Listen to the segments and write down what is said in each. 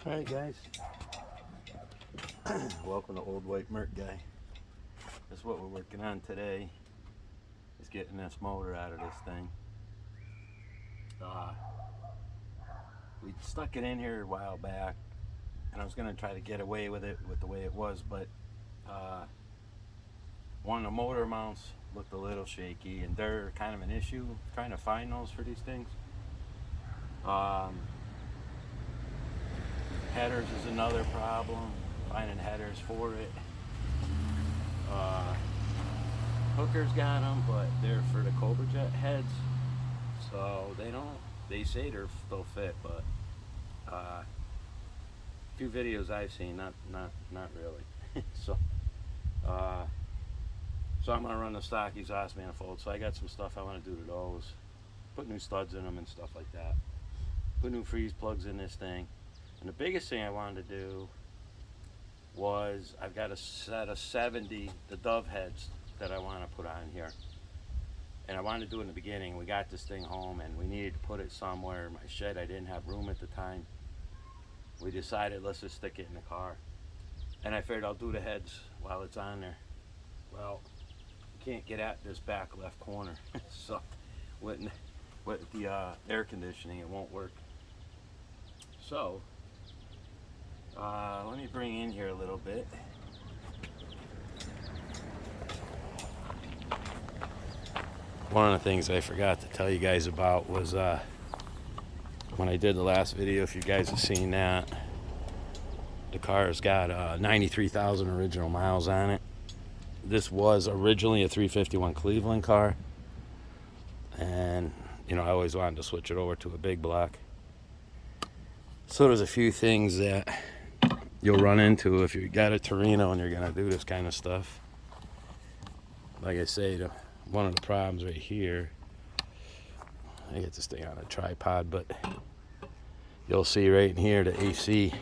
Alright guys, welcome to Old White Mert Guy. That's what we're working on today, is getting this motor out of this thing. We stuck it in here a while back, and I was going to try to get away with it with the way it was, but one of the motor mounts looked a little shaky, and they're kind of an issue trying to find those for these things. Headers is another problem, finding headers for it. Hooker's got them, but they're for the Cobra Jet heads, so they say they'll fit, but a few videos I've seen, not really. So I'm gonna run the stock exhaust manifold. So I got some stuff I want to do to those, put new studs in them and stuff like that, put new freeze plugs in this thing. And the biggest thing I wanted to do was, I've got a set of 70 the dove heads that I want to put on here, and I wanted to do it in the beginning. We got this thing home and we needed to put it somewhere. My shed, I didn't have room at the time. We decided, let's just stick it in the car, and I figured I'll do the heads while it's on there. Well, you can't get at this back left corner so with the air conditioning, it won't work. So let me bring in here a little bit. One of the things I forgot to tell you guys about was when I did the last video, if you guys have seen that, the car's got 93,000 original miles on it. This was originally a 351 Cleveland car, and I always wanted to switch it over to a big block. So there's a few things that you'll run into if you got a Torino and you're gonna do this kind of stuff. Like I say, one of the problems right here, I get this thing on a tripod, but you'll see right in here the AC,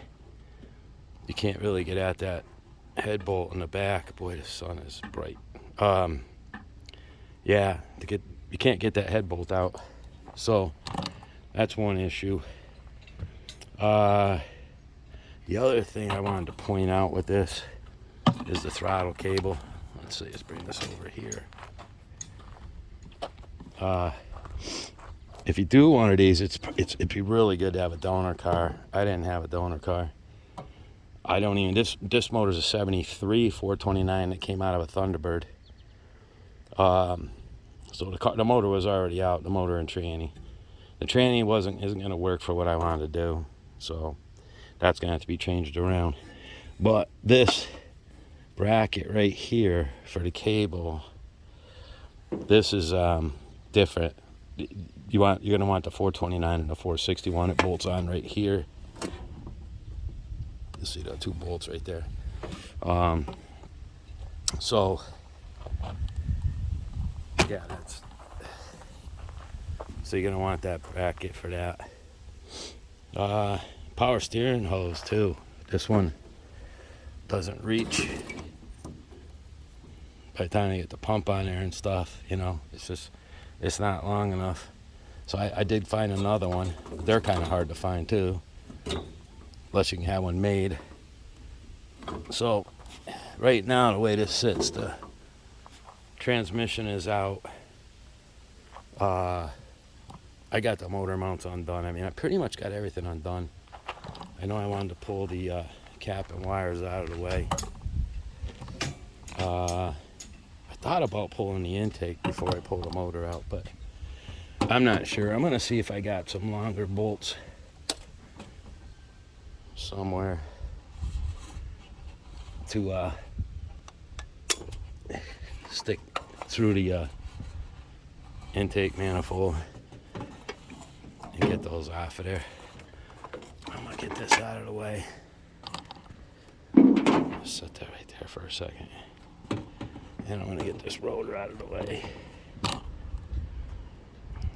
you can't really get at that head bolt in the back. Boy, the sun is bright. Yeah, you can't get that head bolt out, so that's one issue. The other thing I wanted to point out with this is the throttle cable. Let's see, let's bring this over here. If you do one of these, it'd be really good to have a donor car. I didn't have a donor car. This motor's a 73 429 that came out of a Thunderbird. So the motor was already out, the motor and tranny. The tranny isn't going to work for what I wanted to do, so that's going to have to be changed around. But this bracket right here for the cable, this is different. You're going to want the 429 and the 461. It bolts on right here. You see the two bolts right there. So yeah, so you're going to want that bracket for that. Power steering hose too. This one doesn't reach. By the time you get the pump on there and stuff, it's not long enough. So I did find another one. They're kind of hard to find too, unless you can have one made. So right now, the way this sits, the transmission is out. I got the motor mounts undone. I mean, I pretty much got everything undone. I know I wanted to pull the cap and wires out of the way. I thought about pulling the intake before I pull the motor out, but I'm not sure. I'm going to see if I got some longer bolts somewhere to stick through the intake manifold and get those off of there. I'm going to get this out of the way. Just set that right there for a second. And I'm going to get this rotor out of the way.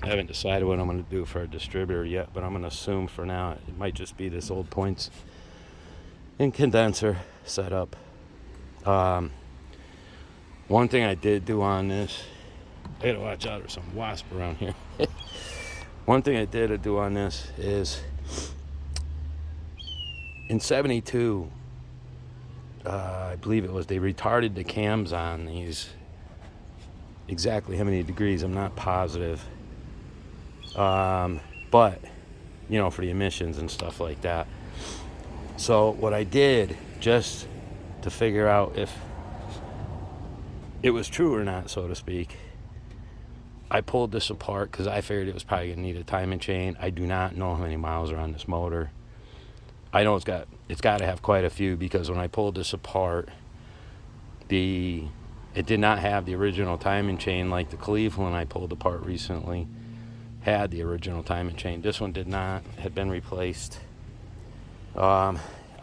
I haven't decided what I'm going to do for a distributor yet, but I'm going to assume for now it might just be this old points and condenser setup. One thing I did do on this, I gotta watch out, there's some wasp around here. One thing I did do on this is In 72, I believe it was, they retarded the cams on these. Exactly how many degrees, I'm not positive. But, you know, for the emissions and stuff like that. So what I did, just to figure out if it was true or not, so to speak, I pulled this apart because I figured it was probably going to need a timing chain. I do not know how many miles are on this motor. I know it's got to have quite a few, because when I pulled this apart, it did not have the original timing chain like the Cleveland I pulled apart recently had the original timing chain. This one did not, had been replaced. I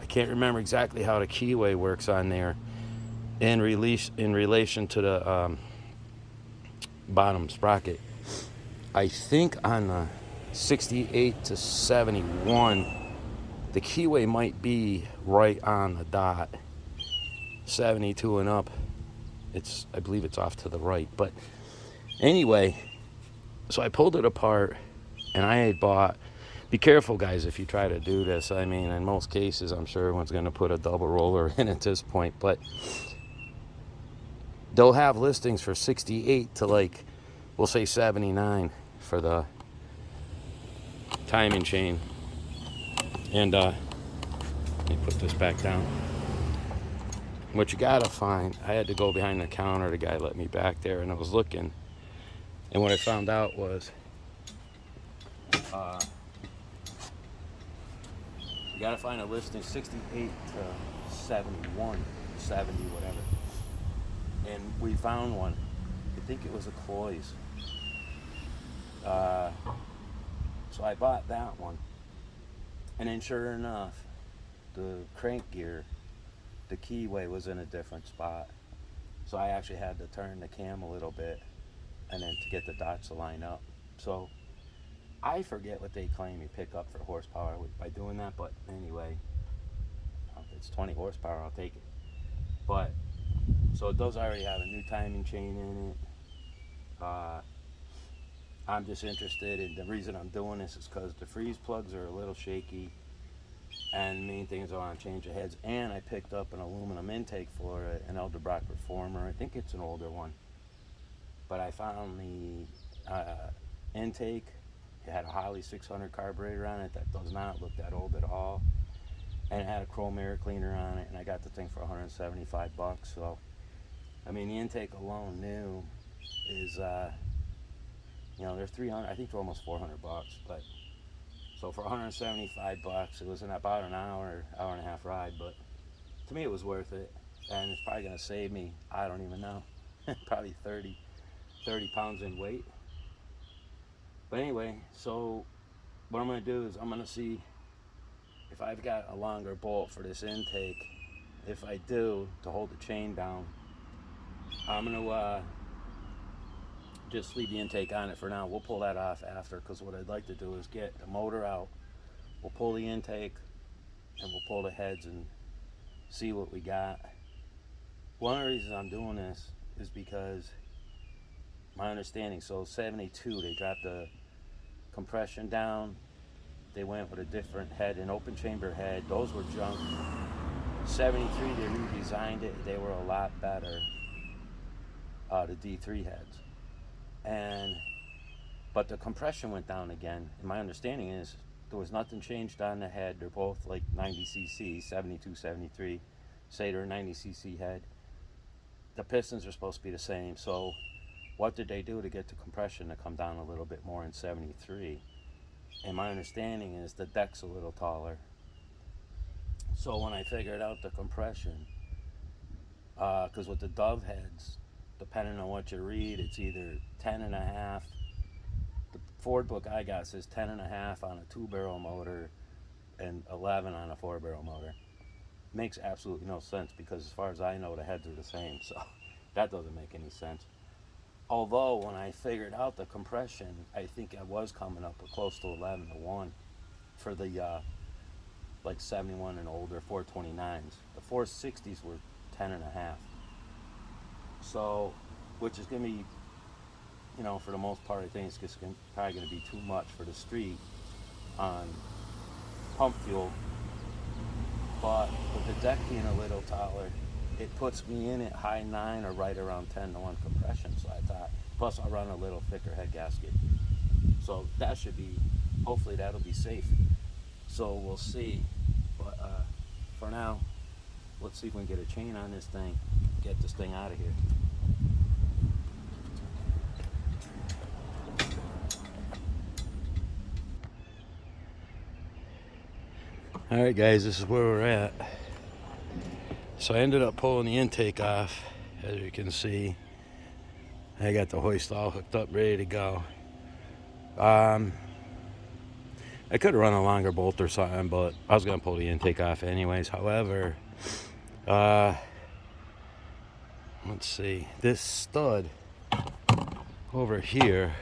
can't remember exactly how the keyway works on there in relation to the bottom sprocket. I think on the 68 to 71, the keyway might be right on the dot. 72 and up, I believe it's off to the right. But anyway, so I pulled it apart, and I had bought, be careful guys if you try to do this. I mean, in most cases, I'm sure everyone's going to put a double roller in at this point, but they'll have listings for 68 to, like, we'll say 79 for the timing chain. And let me put this back down. What you gotta find, I had to go behind the counter, the guy let me back there, and I was looking, and what I found out was you gotta find a listing 68 to 71, 70, whatever. And we found one. I think it was a Cloy's. So I bought that one. And then sure enough, the crank gear, the keyway was in a different spot. So I actually had to turn the cam a little bit and then to get the dots to line up. So I forget what they claim you pick up for horsepower by doing that, but anyway, if it's 20 horsepower, I'll take it. But so it does already have a new timing chain in it. I'm just interested in, the reason I'm doing this is because the freeze plugs are a little shaky, and the main thing is I want to change the heads. And I picked up an aluminum intake for it, an Edelbrock Reformer. I think it's an older one, but I found the intake. It had a Holley 600 carburetor on it that does not look that old at all, and it had a chrome air cleaner on it, and I got the thing for 175 bucks. So I mean, the intake alone new is you know, they're 300, I think they're almost 400 bucks, but so for 175 bucks, it was in about an hour and a half ride, but to me it was worth it, and it's probably going to save me, I don't even know, probably 30 pounds in weight. But anyway, so what I'm going to do is I'm going to see if I've got a longer bolt for this intake. If I do, to hold the chain down, I'm going to just leave the intake on it for now. We'll pull that off after, because what I'd like to do is get the motor out. We'll pull the intake and we'll pull the heads and see what we got. One of the reasons I'm doing this is because my understanding, so 72, they dropped the compression down. They went with a different head, an open chamber head. Those were junk. 73, they redesigned it. They were a lot better. The D3 heads. But the compression went down again, and my understanding is there was nothing changed on the head. They're both like 90cc, 72, 73. Say they're a 90cc head. The pistons are supposed to be the same. So what did they do to get the compression to come down a little bit more in 73? And my understanding is the deck's a little taller. So when I figured out the compression, because with the Dove heads, depending on what you read, it's either 10 and a half. The Ford book I got says 10 and a half on a 2-barrel motor and 11 on a 4-barrel motor. Makes absolutely no sense, because as far as I know, the heads are the same, so that doesn't make any sense. Although when I figured out the compression, I think I was coming up with close to 11 to 1 for the like 71 and older 429s. The 460s were 10 and a half. So, which is going to be, you know, for the most part, I think it's just probably going to be too much for the street on pump fuel. but with the deck being a little taller, it puts me in at high 9 or right around 10-to-1 compression. So I thought, plus I'll run a little thicker head gasket. So that should be, hopefully that'll be safe. So we'll see. But for now, let's see if we can get a chain on this thing, get this thing out of here. All right, guys, this is where we're at. So I ended up pulling the intake off. As you can see, I got the hoist all hooked up, ready to go. I could have run a longer bolt or something, but I was gonna pull the intake off anyways. However, let's see, this stud over here,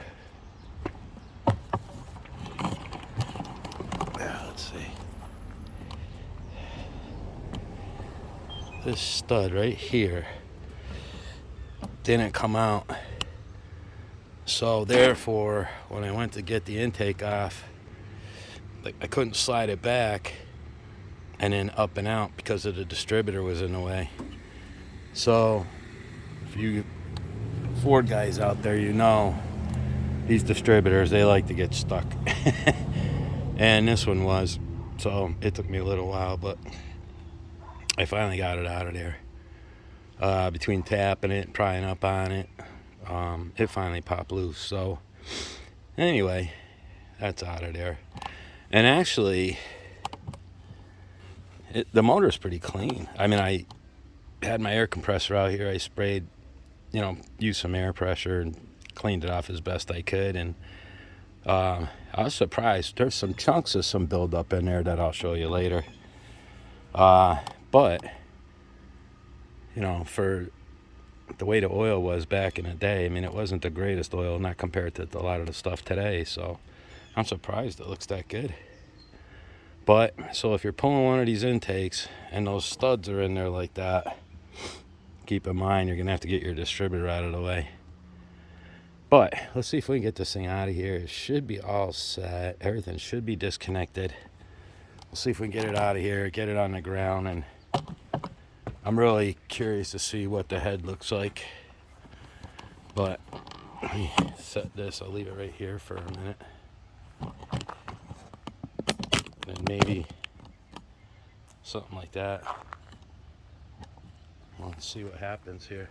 let's see, this stud right here didn't come out. So therefore, when I went to get the intake off, I couldn't slide it back and then up and out because of the distributor was in the way. So if you Ford guys out there, you know these distributors, they like to get stuck. And this one was, so it took me a little while, but I finally got it out of there. Between tapping it and prying up on it, it finally popped loose. So anyway, that's out of there. And actually, the motor's pretty clean. I mean, I had my air compressor out here. I sprayed, used some air pressure and cleaned it off as best I could. And I was surprised. There's some chunks of some buildup in there that I'll show you later. But, for the way the oil was back in the day, I mean, it wasn't the greatest oil, not compared to a lot of the stuff today. So I'm surprised it looks that good. But, so if you're pulling one of these intakes and those studs are in there like that, keep in mind you're going to have to get your distributor out of the way. But let's see if we can get this thing out of here. It should be all set. Everything should be disconnected. We'll see if we can get it out of here, get it on the ground. And I'm really curious to see what the head looks like. But let me set this. I'll leave it right here for a minute. And maybe something like that. Let's see what happens here.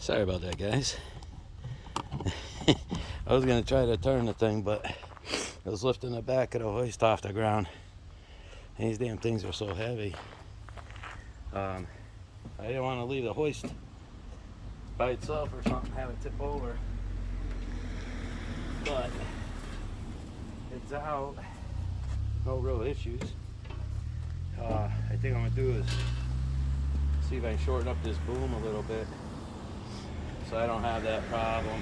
Sorry about that, guys. I was gonna try to turn the thing, but I was lifting the back of the hoist off the ground. And these damn things are so heavy. I didn't want to leave the hoist by itself or something, have it tip over. But it's out. No real issues. I think I'm gonna do is see if I can shorten up this boom a little bit so I don't have that problem.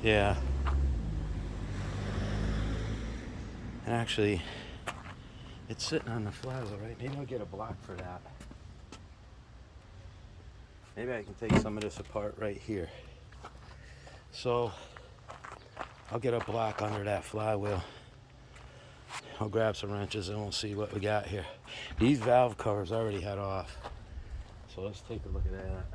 Yeah. And actually, it's sitting on the flywheel, right? Maybe I'll get a block for that. Maybe I can take some of this apart right here. So I'll get a block under that flywheel. I'll grab some wrenches and we'll see what we got here. These valve covers already had off. So let's take a look at that.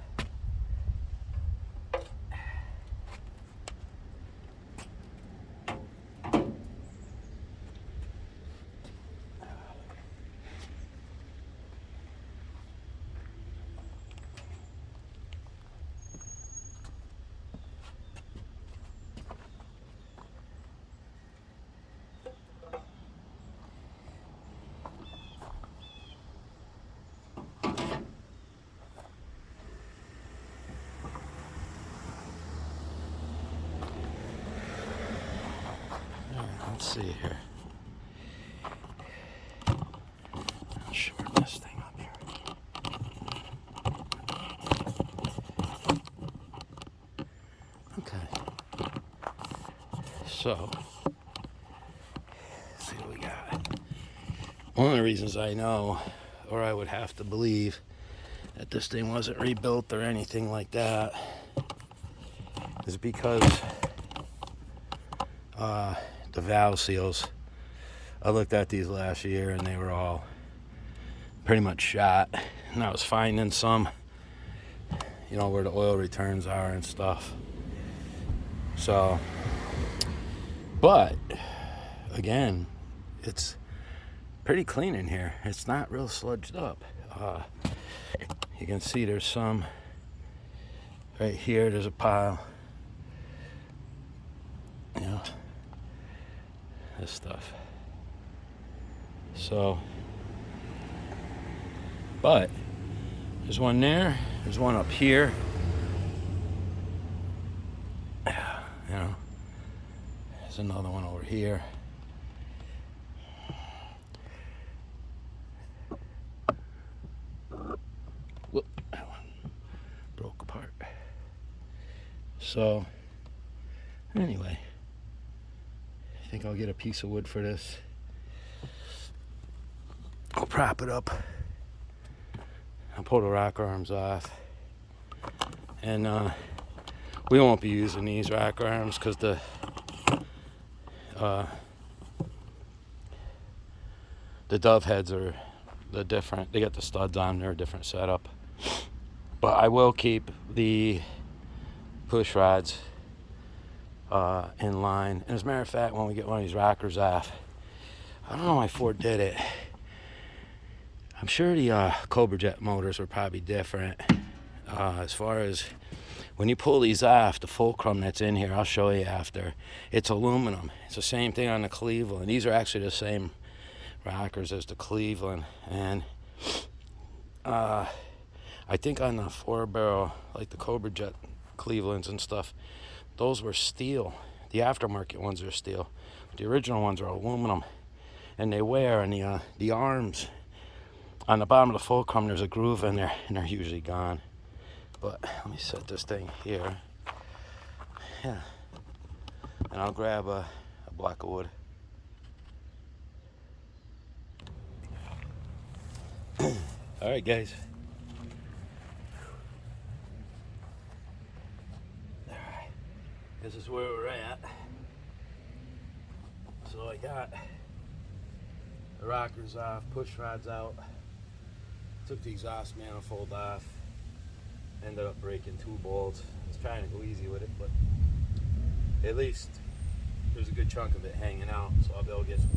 Let's see here. I'll shorten this thing up here. Okay. So, let's see what we got. One of the reasons I know, or I would have to believe, that this thing wasn't rebuilt or anything like that is because the valve seals, I looked at these last year and they were all pretty much shot, and I was finding some, you know, where the oil returns are and stuff. So, but again, it's pretty clean in here. It's not real sludged up. You can see there's some right here. There's a pile. You know, this stuff. So, but there's one there. There's one up here. You know, there's another one over here. Whoop, that one broke apart. So, anyway, I think I'll get a piece of wood for this. I'll prop it up. I'll pull the rock arms off. And we won't be using these rock arms because the dove heads are different. They got the studs on. They're a different setup. But I will keep the push rods in line. And as a matter of fact, when we get one of these rockers off, I don't know why Ford did it. I'm sure the Cobra Jet motors are probably different. As far as when you pull these off, the fulcrum that's in here, I'll show you after, it's aluminum. It's the same thing on the Cleveland. These are actually the same rockers as the Cleveland. And I think on the 4-barrel, like the Cobra Jet Clevelands and stuff, those were steel. The aftermarket ones are steel. The original ones are aluminum. And they wear, and the arms on the bottom of the fulcrum, there's a groove in there, and they're usually gone. But let me set this thing here. Yeah. And I'll grab a block of wood. All right, guys. All right. This is where we're at. So I got the rockers off, push rods out, took the exhaust manifold off, ended up breaking 2 bolts. I was trying to go easy with it, but at least there's a good chunk of it hanging out, so I'll be able to get some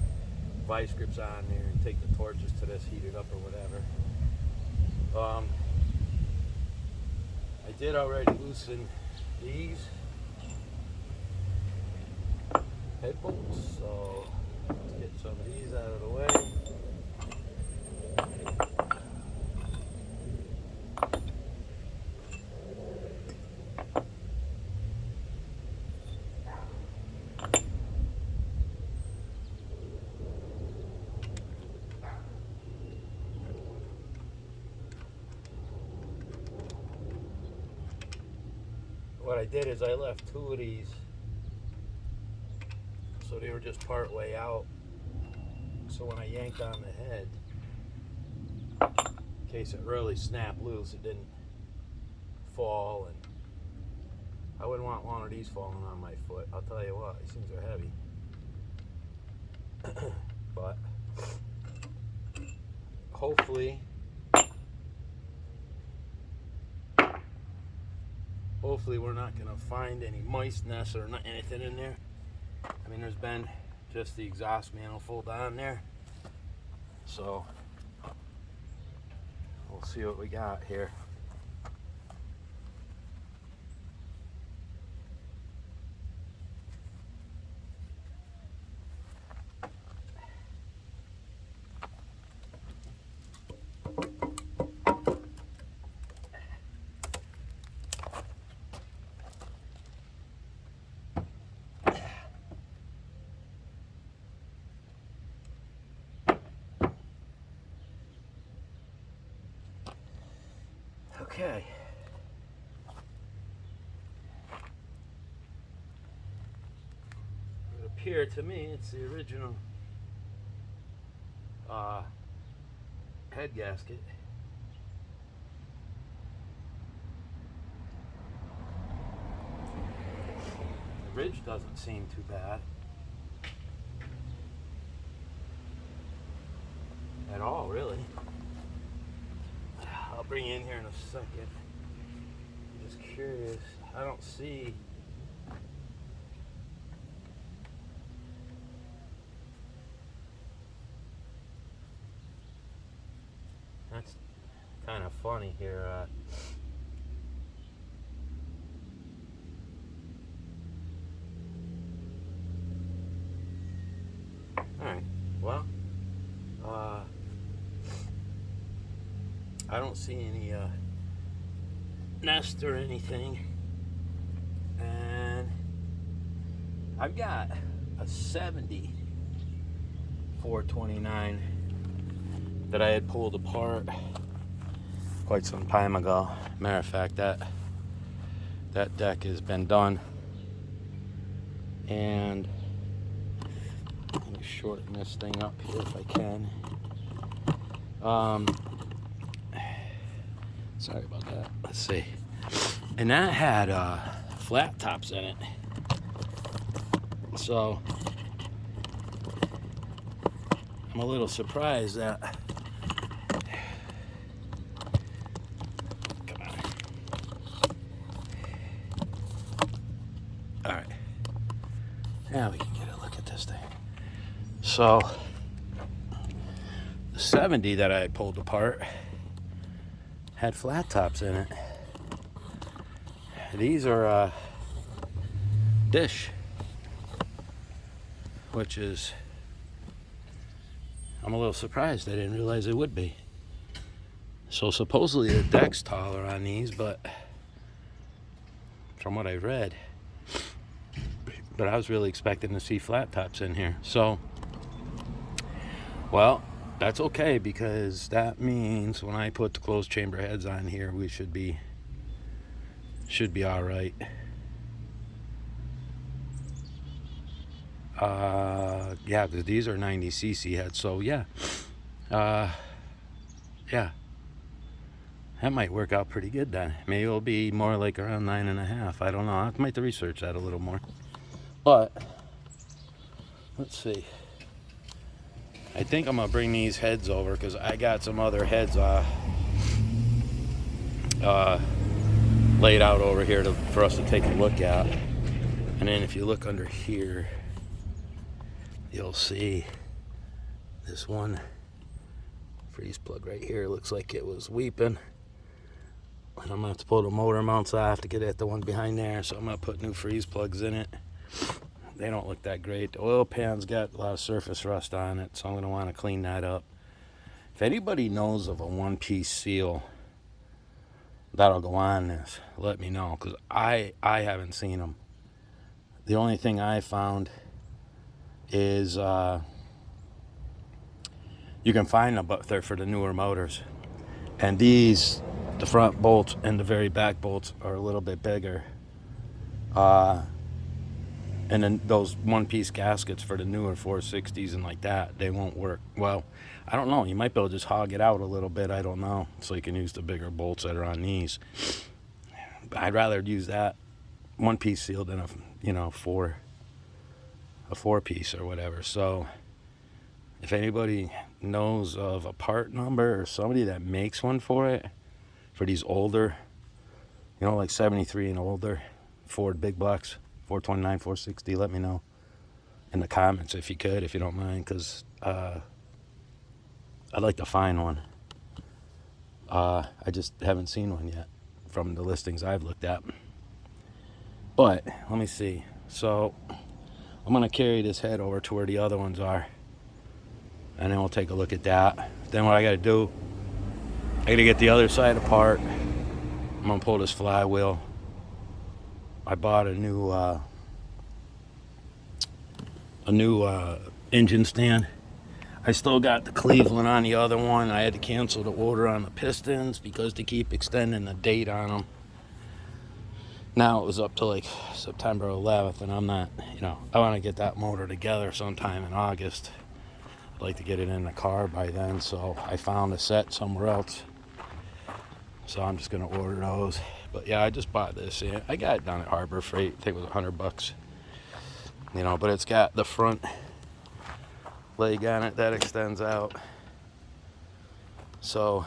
vice grips on there and take the torches to this, heat it up or whatever. I did already loosen these head bolts, so let's get some of these out of the way. What I did is I left 2 of these, so they were just part way out. So when I yanked on the head, in case it really snapped loose, it didn't fall. And I wouldn't want one of these falling on my foot. I'll tell you what, these things are heavy. But hopefully we're not going to find any mice nests or anything in there. I mean, there's been just the exhaust manifold on there. So we'll see what we got here. Okay. It would appear to me it's the original head gasket. The ridge doesn't seem too bad at all, really. I'll bring you in here in a second. I'm just curious. I don't see that's kind of funny here. Alright, well, I don't see any nest or anything, and I've got a 70 429 that I had pulled apart quite some time ago. Matter of fact, that deck has been done, and let me shorten this thing up here if I can. Sorry about that. Let's see. And that had flat tops in it. So I'm a little surprised that. Come on. All right. Now we can get a look at this thing. So the 70 that I pulled apart had flat tops in it. These are dish, which is, I'm a little surprised. I didn't realize it would be. So supposedly the deck's taller on these, but from what I've read, but I was really expecting to see flat tops in here. So, well, that's okay, because that means when I put the closed chamber heads on here, we should be all right. Yeah, because these are 90cc heads, so yeah, yeah, that might work out pretty good then. Maybe it'll be more like around 9.5. I don't know. I might have to research that a little more. But let's see. I think I'm gonna bring these heads over because I got some other heads laid out over here for us to take a look at. And then if you look under here, you'll see this one freeze plug right here. Looks like it was weeping. And I'm gonna have to pull the motor mounts off to get at the one behind there. So I'm gonna put new freeze plugs in it. They don't look that great. The oil pan's got a lot of surface rust on it, so I'm gonna want to clean that up. If anybody knows of a one-piece seal that'll go on this, let me know, because I haven't seen them. The only thing I found is you can find them, but they're for the newer motors. And these, the front bolts and the very back bolts are a little bit bigger. And then those one-piece gaskets for the newer 460s and like that, they won't work. Well, I don't know. You might be able to just hog it out a little bit. I don't know. So you can use the bigger bolts that are on these. But I'd rather use that one-piece seal than a four-piece or whatever. So if anybody knows of a part number or somebody that makes one for it, for these older, like 73 and older Ford big blocks, 429, 460, let me know in the comments if you could, if you don't mind, because I'd like to find one. I just haven't seen one yet from the listings I've looked at. But let me see. So I'm going to carry this head over to where the other ones are, and then we'll take a look at that. Then what I got to do, I got to get the other side apart. I'm going to pull this flywheel. I bought a new engine stand. I still got the Cleveland on the other one. I had to cancel the order on the pistons because they keep extending the date on them. Now it was up to like September 11th, and I'm not, I want to get that motor together sometime in August. I'd like to get it in the car by then, so I found a set somewhere else. So I'm just going to order those. But yeah, I just bought this. I got it down at Harbor Freight. I think it was $100. But it's got the front leg on it that extends out. So,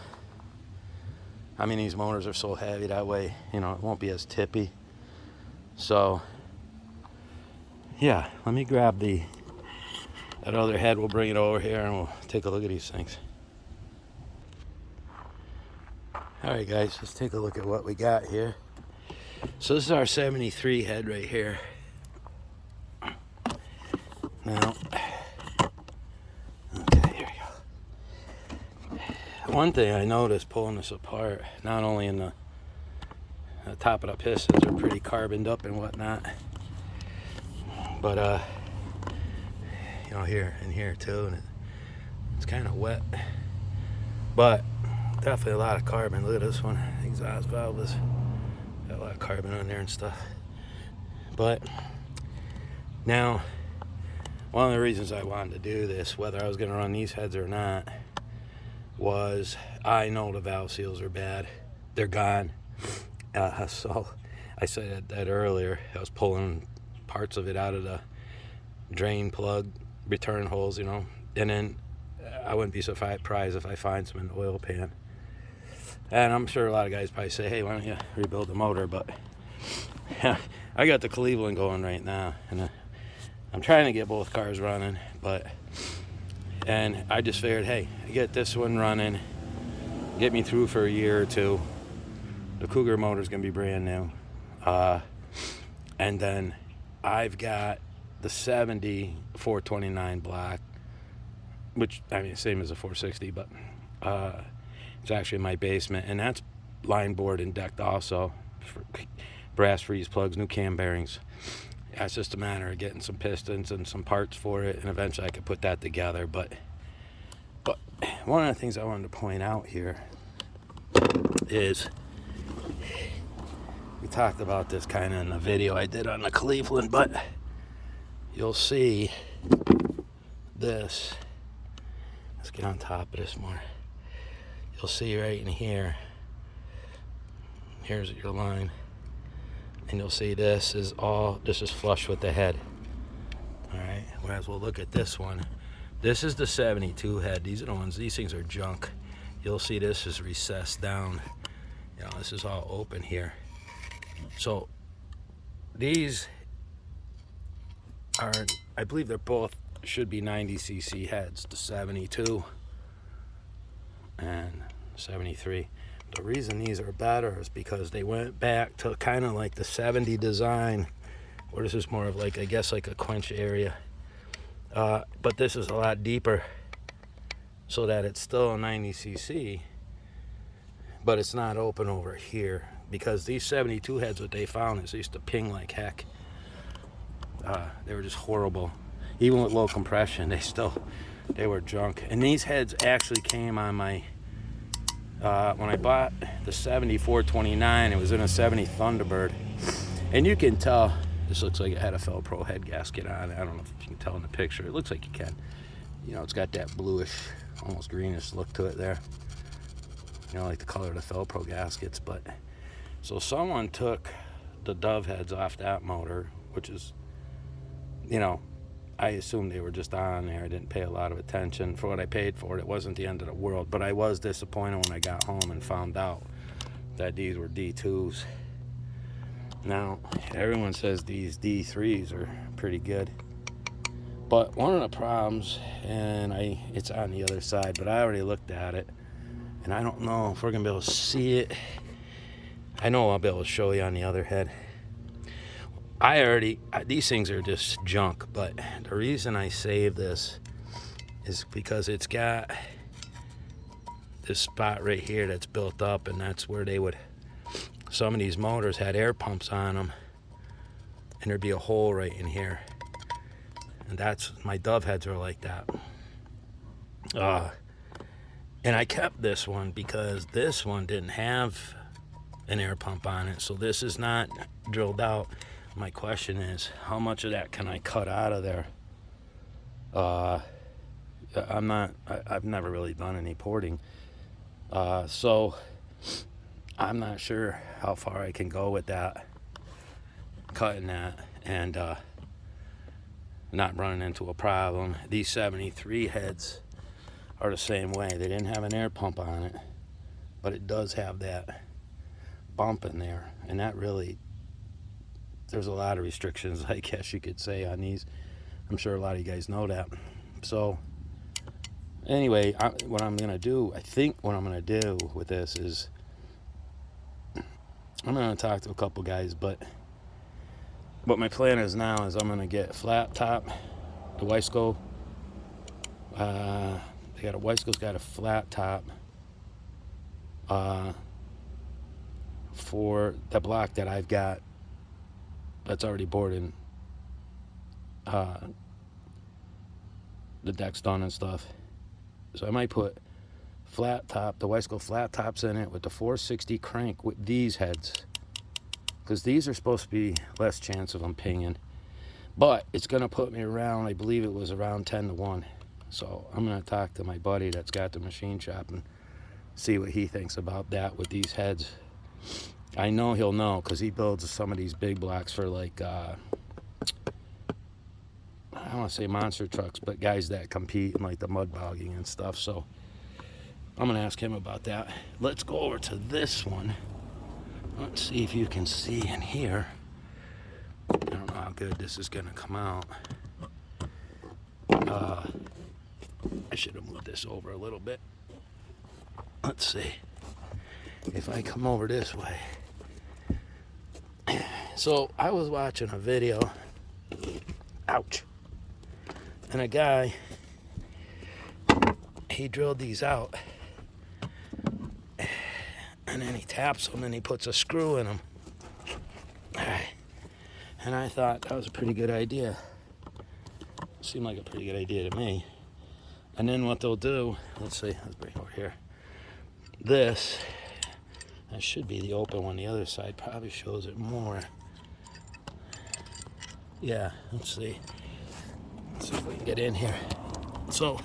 these motors are so heavy that way, it won't be as tippy. So, yeah, let me grab that other head. We'll bring it over here and we'll take a look at these things. Alright guys, let's take a look at what we got here. So this is our 73 head right here. Now, okay, here we go. One thing I noticed pulling this apart, not only in the top of the pistons are pretty carboned up and whatnot, but here and here too, and it's kind of wet, but definitely a lot of carbon. Look at this one, exhaust valve is got a lot of carbon on there and stuff. But now, one of the reasons I wanted to do this, whether I was going to run these heads or not, was I know the valve seals are bad. They're gone. So I said that earlier. I was pulling parts of it out of the drain plug return holes, and then I wouldn't be surprised if I find some in the oil pan. And I'm sure a lot of guys probably say, hey, why don't you rebuild the motor? But yeah, I got the Cleveland going right now, and I'm trying to get both cars running, and I just figured, hey, get this one running, get me through for a year or two. The Cougar motor's gonna be brand new, and then I've got the 70 429 black, which same as a 460, but it's actually in my basement, and that's line board and decked also, for brass freeze plugs, new cam bearings. Yeah, it's just a matter of getting some pistons and some parts for it, and eventually I could put that together. But one of the things I wanted to point out here is, we talked about this kind of in the video I did on the Cleveland, but you'll see this. Let's get on top of this more. You'll see right in here, here's your line, and you'll see this is flush with the head. All right, whereas we'll look at this one. This is the 72 head. These are the ones, these things are junk. You'll see this is recessed down. This is all open here. So these are, I believe they're both should be 90cc heads. The 72 and 73. The reason these are better is because they went back to kind of like the 70 design, or this is more of like, I guess, like a quench area. But this is a lot deeper, so that it's still a 90cc, but it's not open over here. Because these 72 heads, what they found is they used to ping like heck. They were just horrible. Even with low compression, they were junk. And these heads actually came on my, when I bought the 7429, it was in a 70 Thunderbird. And you can tell, this looks like it had a Felpro head gasket on it. I don't know if you can tell in the picture. It looks like you can. You know, it's got that bluish, almost greenish look to it there. You know, like the color of the Felpro gaskets. But so someone took the dove heads off that motor, which is, you know, I assumed they were just on there. I didn't pay a lot of attention. For what I paid for it, it wasn't the end of the world. But I was disappointed when I got home and found out that these were D2s. Now, everyone says these D3s are pretty good. But one of the problems, and it's on the other side, but I already looked at it, and I don't know if we're going to be able to see it. I know I'll be able to show you on the other head. These things are just junk, but the reason I saved this is because it's got this spot right here that's built up, and that's where some of these motors had air pumps on them, and there'd be a hole right in here. And my dove heads are like that. And I kept this one because this one didn't have an air pump on it, so this is not drilled out. My question is, how much of that can I cut out of there? I've never really done any porting, so I'm not sure how far I can go with that, cutting that, and not running into a problem. These 73 heads are the same way. They didn't have an air pump on it, but it does have that bump in there, and that really, there's a lot of restrictions, I guess you could say, on these. I'm sure a lot of you guys know that. So anyway, what I'm going to do with this is I'm going to talk to a couple guys, but what my plan is now is I'm going to get flat top, the Wiseco. Wiseco's got a flat top for the block that I've got that's already bored, the deck's done and stuff. So I might put flat top, the Wiseco flat tops in it with the 460 crank with these heads, because these are supposed to be less chance of them pinging. But it's going to put me around, I believe it was around 10-1. So I'm going to talk to my buddy that's got the machine shop and see what he thinks about that with these heads. I know he'll know, because he builds some of these big blocks for, like, I don't want to say monster trucks, but guys that compete in like the mud bogging and stuff. So I'm going to ask him about that. Let's go over to this one. Let's see if you can see in here. I don't know how good this is going to come out. I should have moved this over a little bit. Let's see if I come over this way. So I was watching a video. Ouch. And a guy, he drilled these out, and then he taps them and he puts a screw in them. And I thought that was a pretty good idea. Seemed like a pretty good idea to me. And then what they'll do, let's bring it over here. That should be the open one. The other side probably shows it more. Yeah, let's see. Let's see if we can get in here. So,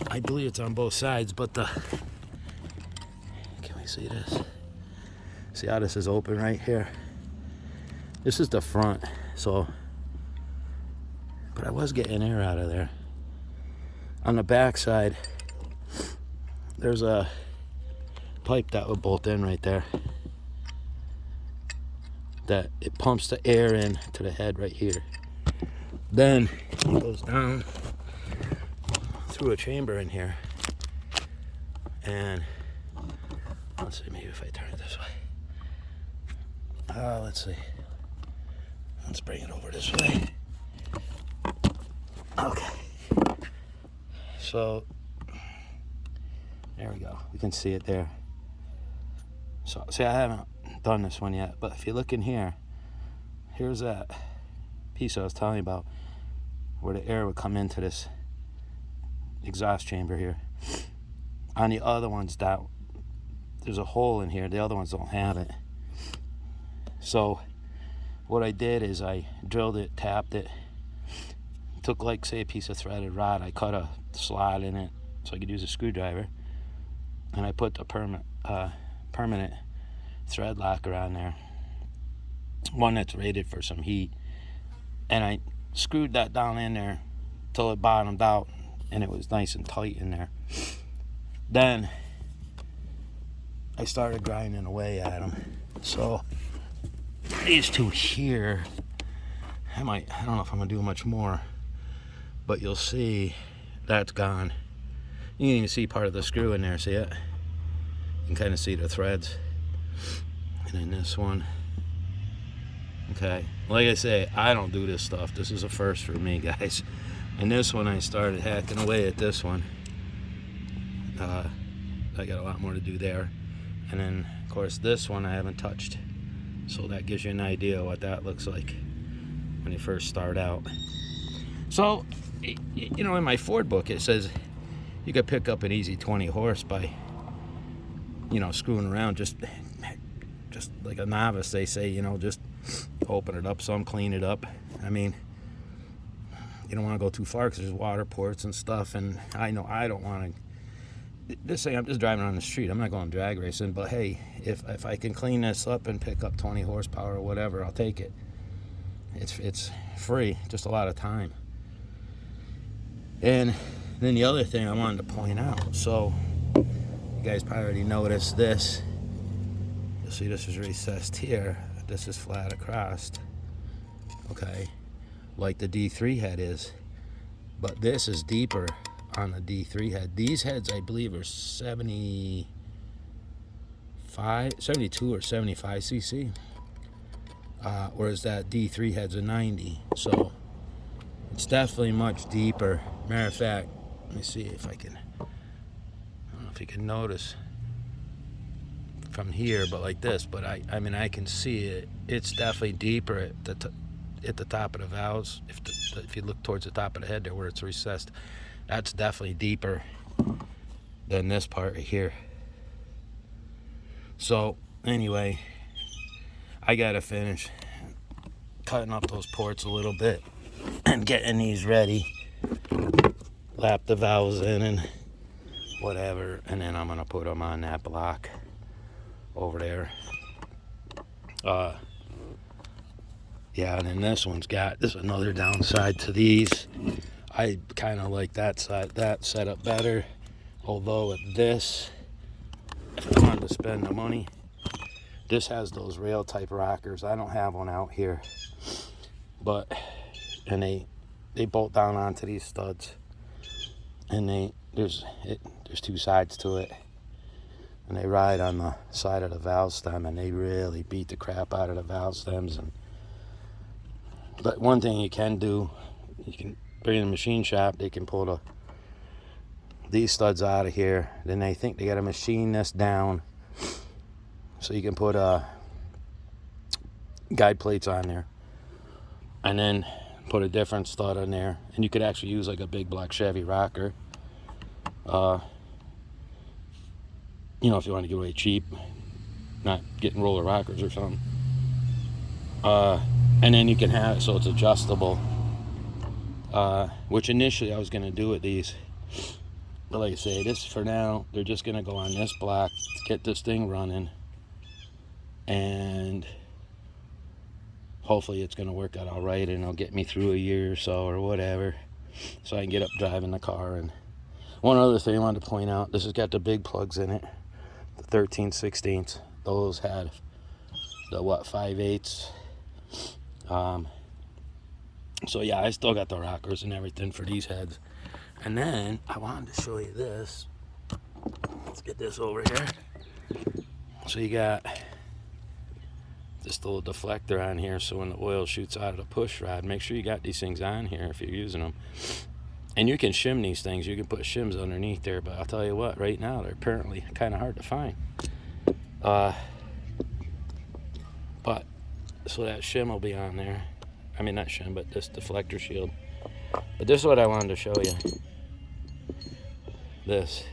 I believe it's on both sides, but can we see this? See how this is open right here? This is the front, so, but I was getting air out of there. On the back side, there's a pipe that would bolt in right there, that it pumps the air in to the head right here. Then it goes down through a chamber in here, And let's see, maybe if I turn it this way. Let's see. Let's bring it over this way. Okay. So there we go. We can see it there. So see, I haven't done this one yet, but if you look in here, here's that piece I was telling you about where the air would come into this exhaust chamber here. On the other ones, that there's a hole in here. The other ones don't have it. So what I did is I drilled it, tapped it, took, like, say, a piece of threaded rod. I cut a slot in it so I could use a screwdriver, and I put the permanent thread locker on there, one that's rated for some heat, and I screwed that down in there till it bottomed out and it was nice and tight in there. Then I started grinding away at them. So these two here, I don't know if I'm gonna do much more, but you'll see that's gone. You can even see part of the screw in there. See it? You can kind of see the threads. And then this one. Okay, like I say, I don't do this stuff. This is a first for me, guys. And this one, I started hacking away at this one. I got a lot more to do there. And then, of course, this one I haven't touched. So that gives you an idea what that looks like when you first start out. So, you know, in my Ford book, it says you could pick up an easy 20 horse by, you know, screwing around. Just like a novice, they say, you know, just open it up some, clean it up. I mean, you don't want to go too far because there's water ports and stuff, and I know I don't want to. This thing, I'm just driving on the street. I'm not going drag racing, but hey, if I can clean this up and pick up 20 horsepower or whatever, I'll take it. It's free, just a lot of time. And then the other thing I wanted to point out, so you guys probably already noticed this. You'll see this is recessed here. This is flat across. Okay, like the D3 head is. But this is deeper on the D3 head. These heads, I believe, are 72 or 75 cc. Whereas that D3 head's a 90. So it's definitely much deeper. Matter of fact, let me see if I can. I don't know if you can notice from here, but like this. But I mean, I can see it. It's definitely deeper at the top of the valves. If you look towards the top of the head there, where it's recessed, that's definitely deeper than this part right here. So anyway, I gotta finish cutting up those ports a little bit and getting these ready. Lap the valves in and whatever, and then I'm gonna put them on that block over there. Yeah, and then this is another downside to these. I kind of like that setup better. Although with this, if I wanted to spend the money, this has those rail type rockers. I don't have one out here, and they bolt down onto these studs, and there's two sides to it, and they ride on the side of the valve stem, and they really beat the crap out of the valve stems. But one thing you can do, you can bring in the machine shop, they can pull these studs out of here. Then they think they got to machine this down so you can put guide plates on there, and then put a different stud on there, and you could actually use like a big black Chevy rocker. You know, if you want to get away cheap, not getting roller rockers or something. And then you can have it so it's adjustable, which initially I was going to do with these. But like I say, this for now, they're just going to go on this block to get this thing running. And hopefully it's going to work out all right, and it'll get me through a year or so or whatever, so I can get up driving the car. And one other thing I wanted to point out, this has got the big plugs in it, the 13/16. Those had the 5/8. So yeah, I still got the rockers and everything for these heads. And then I wanted to show you this. Let's get this over here. So you got this little deflector on here, so when the oil shoots out of the push rod, make sure you got these things on here if you're using them. And you can shim these things. You can put shims underneath there, but I'll tell you what, right now they're apparently kind of hard to find. But so that shim will be on there. I mean, not shim, but this deflector shield. But this is what I wanted to show you. This.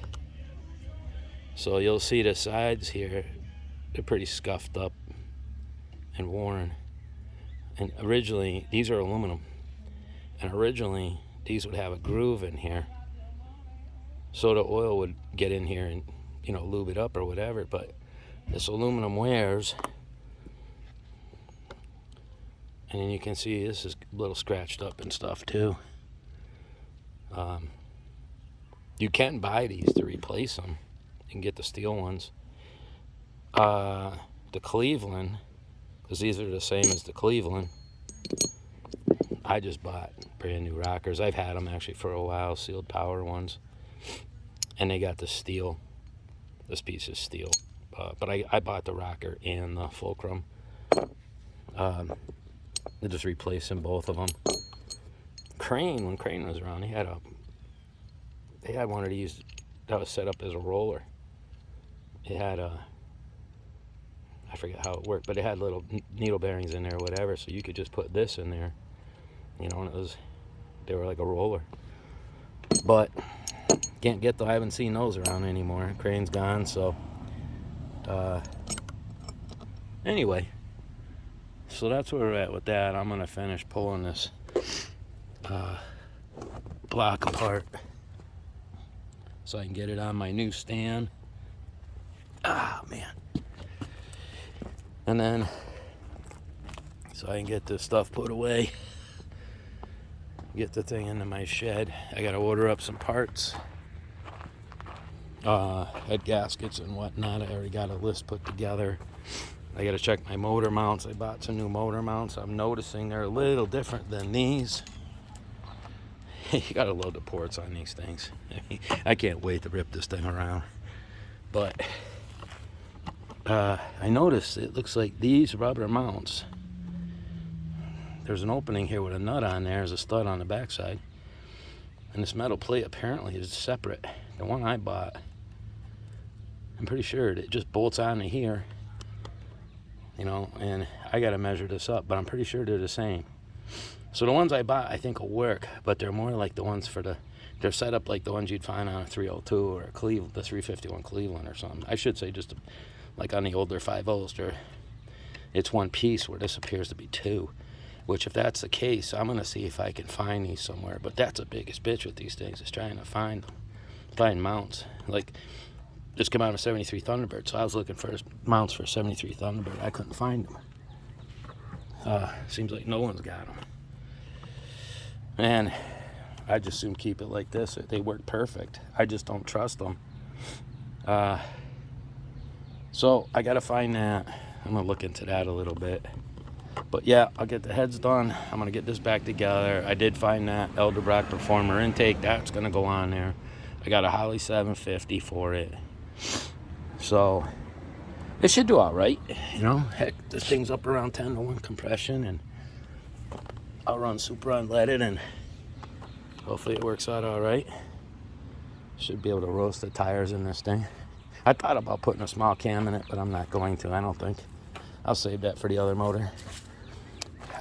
So you'll see the sides here, they're pretty scuffed up and worn. And originally, these are aluminum. And originally, these would have a groove in here, so the oil would get in here and, you know, lube it up or whatever. But this aluminum wears, and then you can see this is a little scratched up and stuff too. You can buy these to replace them. You can get the steel ones. The Cleveland, because these are the same as the Cleveland, I just bought brand new rockers. I've had them actually for a while, sealed power ones. And they got the steel. This piece is steel. But I bought the rocker and the fulcrum. They're just replacing both of them. Crane, when Crane was around, they had one of these that was set up as a roller. It had I forget how it worked, but it had little needle bearings in there or whatever, so you could just put this in there. You know, and they were like a roller. But can't get I haven't seen those around anymore. Crane's gone, so anyway. So that's where we're at with that. I'm gonna finish pulling this block apart so I can get it on my new stand. Ah, man. And then so I can get this stuff put away. Get the thing into my shed. I gotta order up some parts. Head gaskets and whatnot. I already got a list put together. I gotta check my motor mounts. I bought some new motor mounts. I'm noticing they're a little different than these. You gotta load the ports on these things. I can't wait to rip this thing around. But I noticed it looks like these rubber mounts, there's an opening here with a nut on there. There's a stud on the backside. And this metal plate apparently is separate. The one I bought, I'm pretty sure it just bolts onto here. You know, and I got to measure this up, but I'm pretty sure they're the same. So the ones I bought I think will work, but they're more like the ones they're set up like the ones you'd find on a 302 or a Cleveland, the 351 Cleveland or something. I should say just like on the older 5.0s, it's one piece where this appears to be two. Which, if that's the case, I'm going to see if I can find these somewhere. But that's the biggest bitch with these things, is trying to find mounts. Like, just come out of 73 Thunderbird, so I was looking for mounts for 73 Thunderbird. I couldn't find them. Seems like no one's got them. And I just soon keep it like this. They work perfect. I just don't trust them. So I got to find that. I'm going to look into that a little bit. But yeah, I'll get the heads done. I'm going to get this back together. I did find that Elderbrock Performer intake. That's going to go on there. I got a Holley 750 for it. So it should do all right. You know, heck, this thing's up around 10 to 1 compression. And I'll run super unleaded. And hopefully it works out all right. Should be able to roast the tires in this thing. I thought about putting a small cam in it, but I'm not going to. I don't think. I'll save that for the other motor.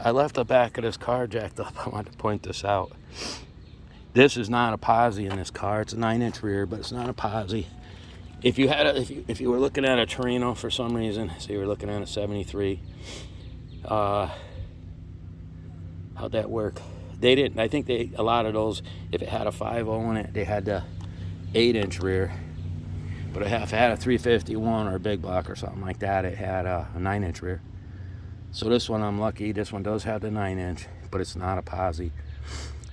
I left the back of this car jacked up. I wanted to point this out. This is not a posi in this car. It's a 9-inch rear, but it's not a posi. If you had if you were looking at a Torino for some reason, say you were looking at a 73, how'd that work? They didn't. I think a lot of those, if it had a 5.0 in it, they had the 8-inch rear. But if it had a 351 or a big block or something like that, it had a 9-inch rear. So this one, I'm lucky. This one does have the 9-inch, but it's not a posi.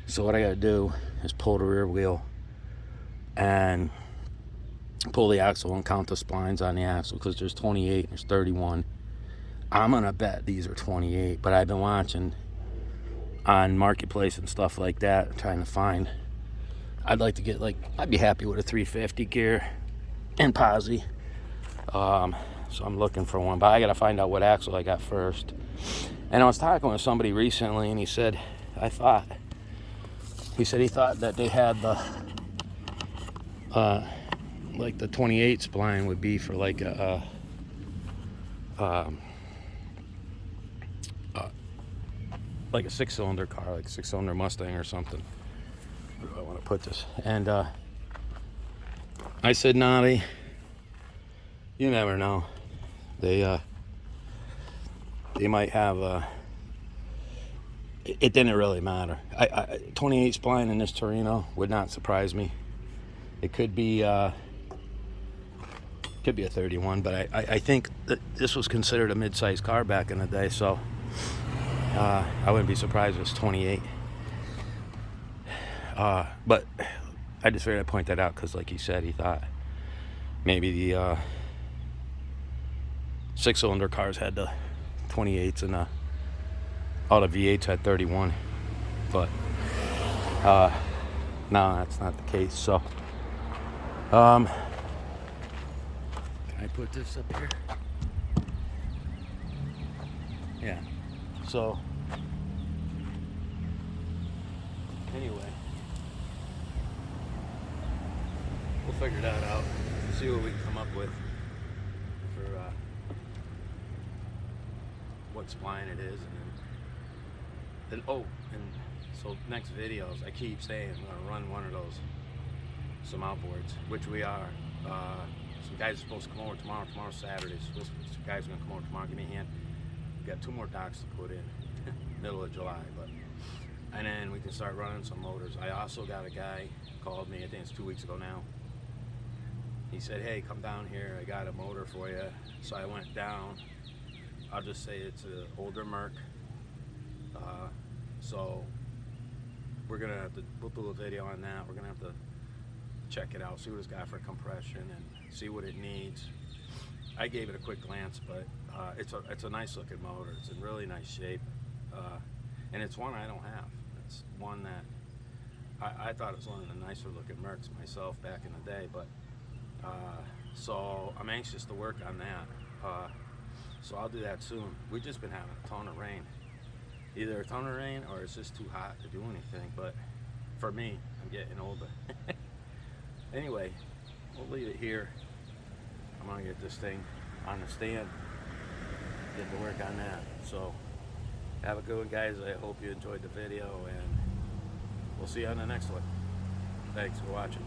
So what I got to do is pull the rear wheel and pull the axle and count the splines on the axle, because there's 28 and there's 31. I'm going to bet these are 28, but I've been watching on Marketplace and stuff like that, trying to find. I'd like to get, I'd be happy with a 350 gear. and posi. So I'm looking for one, but I gotta find out what axle I got first. And I was talking with somebody recently, and he said he thought that they had the like the 28 spline would be for like a like a 6-cylinder car, like a 6-cylinder Mustang or something. Where do I want to put this? And I said, nah, you never know. They might have it didn't really matter. 28 spline in this Torino would not surprise me. It could be a 31, but I think that this was considered a mid-sized car back in the day, so I wouldn't be surprised if it's 28. But I just figured I'd point that out because, like he said, he thought maybe the 6-cylinder cars had the 28s and all the V8s had 31. But no, that's not the case. So can I put this up here? Yeah. So anyway, we'll figure that out. See what we can come up with for what spline it is, and so next videos, I keep saying I'm gonna run one of those, some outboards, which we are. Some guys are supposed to come over tomorrow. Tomorrow's Saturday. So some guys are gonna come over tomorrow. Give me a hand. We got 2 more docks to put in, middle of July, and then we can start running some motors. I also got a guy called me. I think it's 2 weeks ago now. He said, "Hey, come down here. I got a motor for you." So I went down. I'll just say it's an older Merc. So we'll do a video on that. We're gonna have to check it out, see what it's got for compression, and see what it needs. I gave it a quick glance, but it's a nice looking motor. It's in really nice shape, and it's one I don't have. It's one that I thought it was one of the nicer looking Mercs myself back in the day, but so I'm anxious to work on that. So I'll do that soon. We've just been having a ton of rain. Either a ton of rain or it's just too hot to do anything, but for me, I'm getting older. Anyway, we'll leave it here. I'm gonna get this thing on the stand, get to work on that. So have a good one, guys. I hope you enjoyed the video, and we'll see you on the next one. Thanks for watching.